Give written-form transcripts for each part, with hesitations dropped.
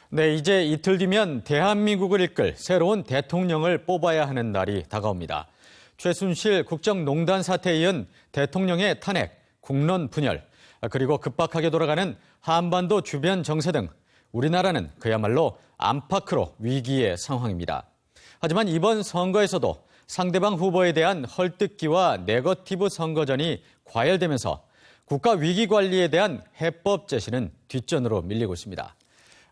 네, 이제 이틀 뒤면 대한민국을 이끌 새로운 대통령을 뽑아야 하는 날이 다가옵니다. 최순실 국정농단 사태에 이은 대통령의 탄핵, 국론 분열, 그리고 급박하게 돌아가는 한반도 주변 정세 등 우리나라는 그야말로 안팎으로 위기의 상황입니다. 하지만 이번 선거에서도 상대방 후보에 대한 헐뜯기와 네거티브 선거전이 과열되면서 국가 위기 관리에 대한 해법 제시는 뒷전으로 밀리고 있습니다.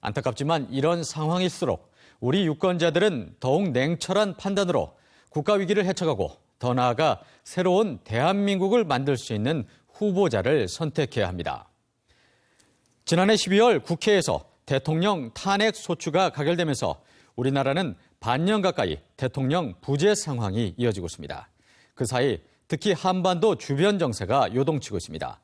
안타깝지만 이런 상황일수록 우리 유권자들은 더욱 냉철한 판단으로 국가 위기를 헤쳐가고 더 나아가 새로운 대한민국을 만들 수 있는 후보자를 선택해야 합니다. 지난해 12월 국회에서 대통령 탄핵 소추가 가결되면서 우리나라는 반년 가까이 대통령 부재 상황이 이어지고 있습니다. 그 사이 특히 한반도 주변 정세가 요동치고 있습니다.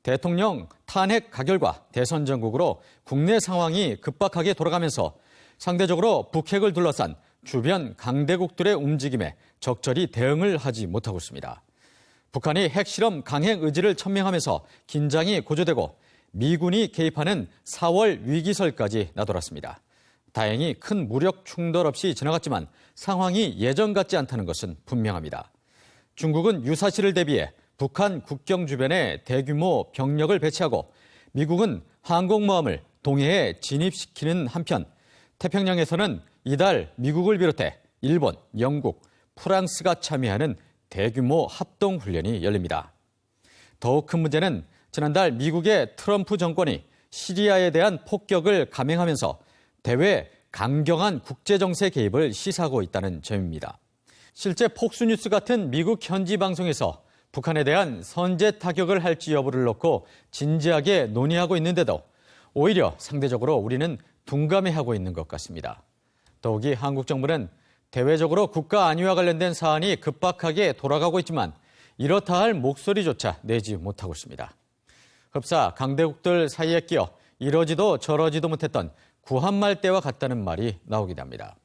대통령 탄핵 가결과 대선 전국으로 국내 상황이 급박하게 돌아가면서 상대적으로 북핵을 둘러싼 주변 강대국들의 움직임에 적절히 대응을 하지 못하고 있습니다. 북한이 핵실험 강행 의지를 천명하면서 긴장이 고조되고 미군이 개입하는 4월 위기설까지 나돌았습니다. 다행히 큰 무력 충돌 없이 지나갔지만 상황이 예전 같지 않다는 것은 분명합니다. 중국은 유사시를 대비해 북한 국경 주변에 대규모 병력을 배치하고 미국은 항공모함을 동해에 진입시키는 한편 태평양에서는 이달 미국을 비롯해 일본, 영국, 프랑스가 참여하는 대규모 합동훈련이 열립니다. 더욱 큰 문제는 지난달 미국의 트럼프 정권이 시리아에 대한 폭격을 감행하면서 대외 강경한 국제정세 개입을 시사하고 있다는 점입니다. 실제 폭스뉴스 같은 미국 현지 방송에서 북한에 대한 선제 타격을 할지 여부를 놓고 진지하게 논의하고 있는데도 오히려 상대적으로 우리는 둔감해하고 있는 것 같습니다. 더욱이 한국 정부는 대외적으로 국가 안위와 관련된 사안이 급박하게 돌아가고 있지만 이렇다 할 목소리조차 내지 못하고 있습니다. 흡사 강대국들 사이에 끼어 이러지도 저러지도 못했던 구한말 때와 같다는 말이 나오기도 합니다.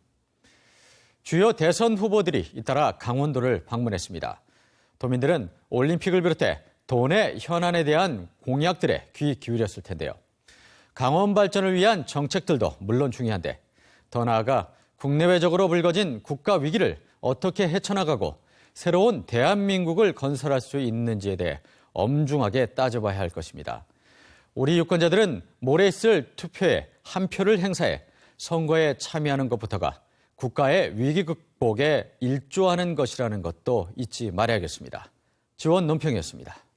주요 대선 후보들이 잇따라 강원도를 방문했습니다. 도민들은 올림픽을 비롯해 도내 현안에 대한 공약들에 귀 기울였을 텐데요. 강원 발전을 위한 정책들도 물론 중요한데 더 나아가 국내외적으로 불거진 국가 위기를 어떻게 헤쳐나가고 새로운 대한민국을 건설할 수 있는지에 대해 엄중하게 따져봐야 할 것입니다. 우리 유권자들은 모레 있을 투표에 한 표를 행사해 선거에 참여하는 것부터가 국가의 위기 극복에 일조하는 것이라는 것도 잊지 말아야겠습니다. 지원 논평이었습니다.